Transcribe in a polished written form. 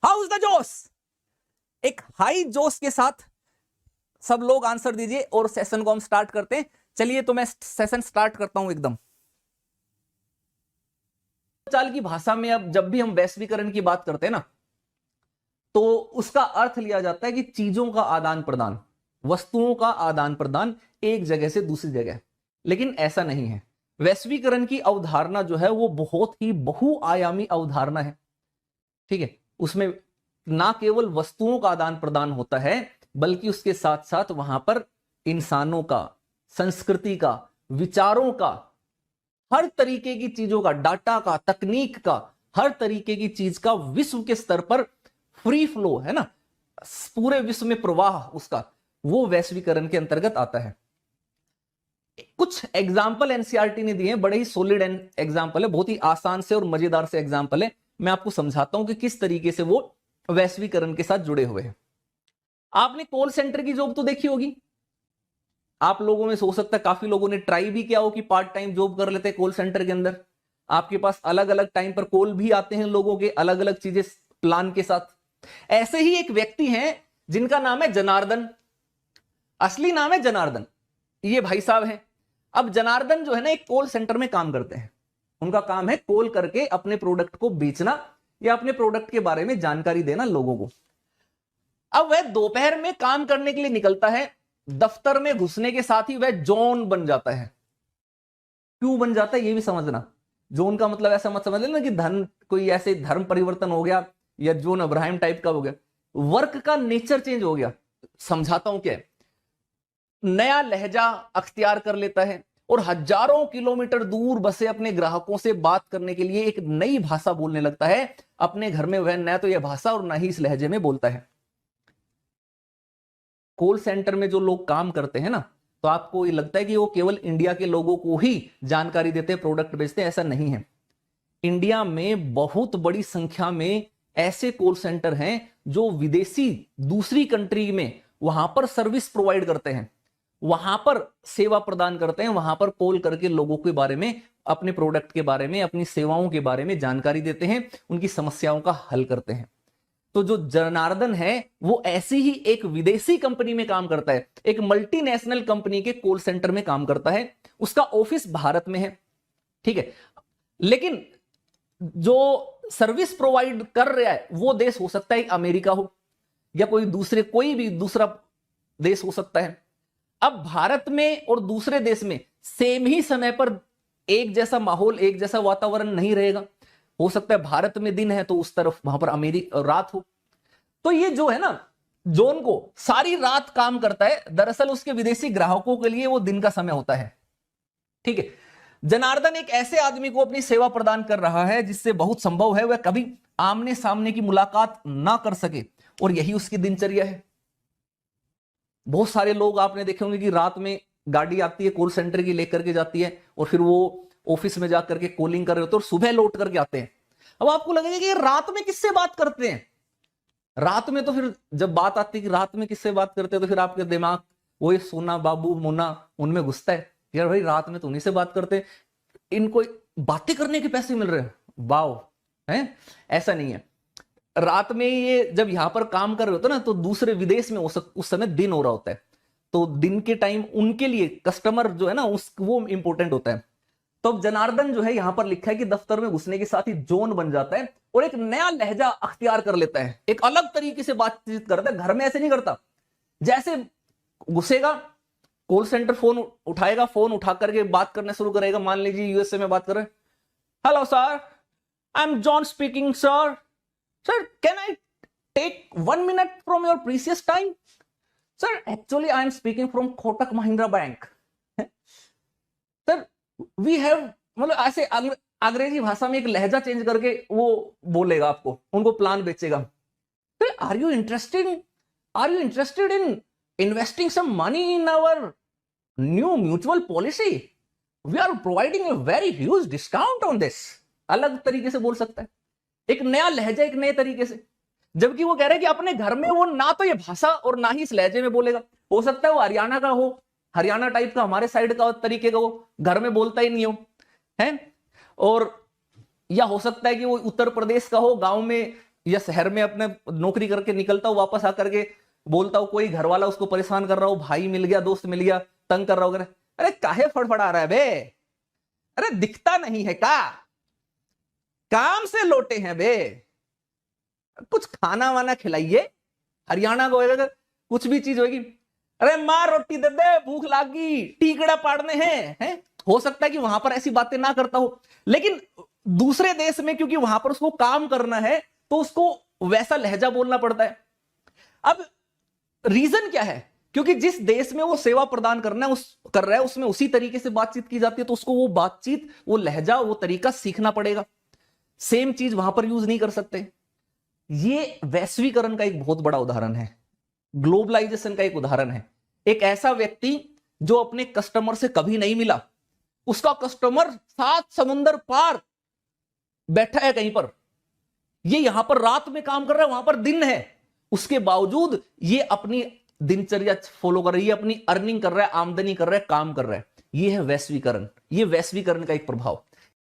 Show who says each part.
Speaker 1: How is the जोश? एक high जोश के साथ सब लोग आंसर दीजिए और सेशन को हम स्टार्ट करते हैं। चलिए तो मैं सेशन स्टार्ट करता हूं एकदम। चाल की भाषा में अब जब भी हम वैश्वीकरण की बात करते हैं ना, तो उसका अर्थ लिया जाता है कि चीजों का आदान प्रदान, वस्तुओं का आदान प्रदान एक जगह से दूसरी जगह। लेकिन ऐसा नहीं है। वैश्वीकरण की अवधारणा जो है वो बहुत ही बहुआयामी अवधारणा है। ठीक है, उसमें ना केवल वस्तुओं का आदान प्रदान होता है, बल्कि उसके साथ साथ वहां पर इंसानों का, संस्कृति का, विचारों का, हर तरीके की चीजों का, डाटा का, तकनीक का, हर तरीके की चीज का विश्व के स्तर पर फ्री फ्लो है ना, पूरे विश्व में प्रवाह उसका, वो वैश्वीकरण के अंतर्गत आता है। कुछ एग्जाम्पल एनसीईआरटी ने दिए हैं, बड़े ही सॉलिड एग्जाम्पल है, बहुत ही आसान से और मजेदार से एग्जाम्पल है। मैं आपको समझाता हूं कि किस तरीके से वो वैश्वीकरण के साथ जुड़े हुए हैं। आपने कॉल सेंटर की जॉब तो देखी होगी। आप लोगों में से हो सकता है काफी लोगों ने ट्राई भी किया हो कि पार्ट टाइम जॉब कर लेते हैं कॉल सेंटर के अंदर। आपके पास अलग अलग टाइम पर कॉल भी आते हैं लोगों के, अलग अलग चीजें प्लान के साथ। ऐसे ही एक व्यक्ति हैं जिनका नाम है जनार्दन, असली नाम है जनार्दन, ये भाई साहब हैं। अब जनार्दन जो है ना, एक कॉल सेंटर में काम करते हैं। उनका काम है कॉल करके अपने प्रोडक्ट को बेचना या अपने प्रोडक्ट के बारे में जानकारी देना लोगों को। अब वह दोपहर में काम करने के लिए निकलता है। दफ्तर में घुसने के साथ ही वह जॉन बन जाता है। क्यों बन जाता है ये भी समझना। जॉन का मतलब ऐसा मत समझ लेना कि धन कोई ऐसे धर्म परिवर्तन हो गया या जॉन अब्राहम टाइप का हो गया। वर्क का नेचर चेंज हो गया। समझाता हूं क्या है। नया लहजा अख्तियार कर लेता है और हजारों किलोमीटर दूर बसे अपने ग्राहकों से बात करने के लिए एक नई भाषा बोलने लगता है। अपने घर में वह न तो यह भाषा और ना ही इस लहजे में बोलता है। कॉल सेंटर में जो लोग काम करते हैं ना, तो आपको ये लगता है कि वो केवल इंडिया के लोगों को ही जानकारी देते हैं, प्रोडक्ट बेचते हैं, ऐसा नहीं है। इंडिया में बहुत बड़ी संख्या में ऐसे कॉल सेंटर हैं जो विदेशी दूसरी कंट्री में वहां पर सर्विस प्रोवाइड करते हैं, वहां पर सेवा प्रदान करते हैं, वहां पर कॉल करके लोगों के बारे में, अपने प्रोडक्ट के बारे में, अपनी सेवाओं के बारे में जानकारी देते हैं, उनकी समस्याओं का हल करते हैं। तो जो जनार्दन है वो ऐसी ही एक विदेशी कंपनी में काम करता है, एक मल्टीनेशनल कंपनी के कॉल सेंटर में काम करता है। उसका ऑफिस भारत में है, ठीक है, लेकिन जो सर्विस प्रोवाइड कर रहा है वो देश हो सकता है अमेरिका हो या कोई भी दूसरा देश हो सकता है। अब भारत में और दूसरे देश में सेम ही समय पर एक जैसा माहौल, एक जैसा वातावरण नहीं रहेगा। हो सकता है भारत में दिन है तो उस तरफ वहां पर अमेरिका रात हो। तो ये जो है ना, जोन को सारी रात काम करता है, दरअसल उसके विदेशी ग्राहकों के लिए वो दिन का समय होता है। ठीक है, जनार्दन एक ऐसे आदमी को अपनी सेवा प्रदान कर रहा है जिससे बहुत संभव है वह कभी आमने सामने की मुलाकात ना कर सके, और यही उसकी दिनचर्या है। बहुत सारे लोग आपने देखे होंगे कि रात में गाड़ी आती है कॉल सेंटर की लेकर के जाती है और फिर वो ऑफिस में जाकर के कॉलिंग कर रहे होते हैं और सुबह लौट करके आते हैं। अब आपको लगेगा कि रात में किससे बात करते हैं। रात में तो फिर जब बात आती है कि रात में किससे बात करते हैं, तो फिर आपके दिमाग वो सोना बाबू मुन्ना उनमें घुसता है, यार भाई रात में तो उन्हीं से बात करते हैं, इनको बातें करने के पैसे मिल रहे हैं, वाओ है। ऐसा नहीं है। रात में ये जब यहां पर काम कर रहे होते ना, तो दूसरे विदेश में उस समय दिन हो रहा होता है, तो दिन के टाइम उनके लिए कस्टमर जो है ना वो इंपॉर्टेंट होता है। तो अब जनार्दन जो है यहां पर लिखा है कि दफ्तर में घुसने के साथ ही जोन बन जाता है और एक नया लहजा अख्तियार कर लेता है, एक अलग तरीके से बातचीत करता है। घर में ऐसे नहीं करता। जैसे घुसेगा कॉल सेंटर, फोन उठाएगा, फोन उठा करके बात करना शुरू करेगा। मान लीजिए यूएसए में बात कर रहे हैं, hello sir, I am John speaking sir, sir can I take 1 minute from your precious time? Sir actually I am speaking from Kotak Mahindra Bank. Sir we have, मतलब ऐसे अंग्रेजी भाषा में एक लहजा चेंज करके वो बोलेगा आपको, उनको प्लान बेचेगा। Sir are you interested in investing some money in our new mutual policy? We are providing a very huge discount on this. अलग तरीके से बोल सकता है, एक नया लहजा, एक नए तरीके से। जबकि वो कह रहे हैं कि अपने घर में वो ना तो ये भाषा और ना ही इस लहजे में बोलेगा। हो सकता है वो हरियाणा का हो, हरियाणा टाइप का, हमारे साइड का तरीके का, वो घर में बोलता ही नहीं हो है। और या हो सकता है कि वो उत्तर प्रदेश का हो, गांव में या शहर में अपने नौकरी करके निकलता हो, वापस आकर के बोलता हो कोई घर वाला उसको परेशान कर रहा हो, भाई मिल गया, दोस्त मिल गया, तंग कर रहा हो, अरे काहे फड़फड़ा रहा है बे, अरे दिखता नहीं है का, काम से लौटे हैं बे, कुछ खाना वाना खिलाइए। हरियाणा को अगर कुछ भी चीज होगी, अरे मां रोटी दे दे, भूख लागी, टीकड़ा पाड़ने हैं। हो सकता है कि वहां पर ऐसी बातें ना करता हो, लेकिन दूसरे देश में क्योंकि वहां पर उसको काम करना है तो उसको वैसा लहजा बोलना पड़ता है। अब रीजन क्या है? क्योंकि जिस देश में वो सेवा प्रदान करना है कर रहा है उसमें उसी तरीके से बातचीत की जाती है, तो उसको वो बातचीत, वो लहजा, वो तरीका सीखना पड़ेगा। सेम चीज वहां पर यूज नहीं कर सकते। ये वैश्वीकरण का एक बहुत बड़ा उदाहरण है, ग्लोबलाइजेशन का एक उदाहरण है। एक ऐसा व्यक्ति जो अपने कस्टमर से कभी नहीं मिला, उसका कस्टमर 7 समुंदर पार बैठा है कहीं पर, ये यहां पर रात में काम कर रहा है, वहां पर दिन है, उसके बावजूद ये अपनी दिनचर्या फॉलो कर रही है, अपनी अर्निंग कर रहा है, आमदनी कर रहा है, काम कर रहा है। ये है वैश्वीकरण, ये वैश्वीकरण का एक प्रभाव।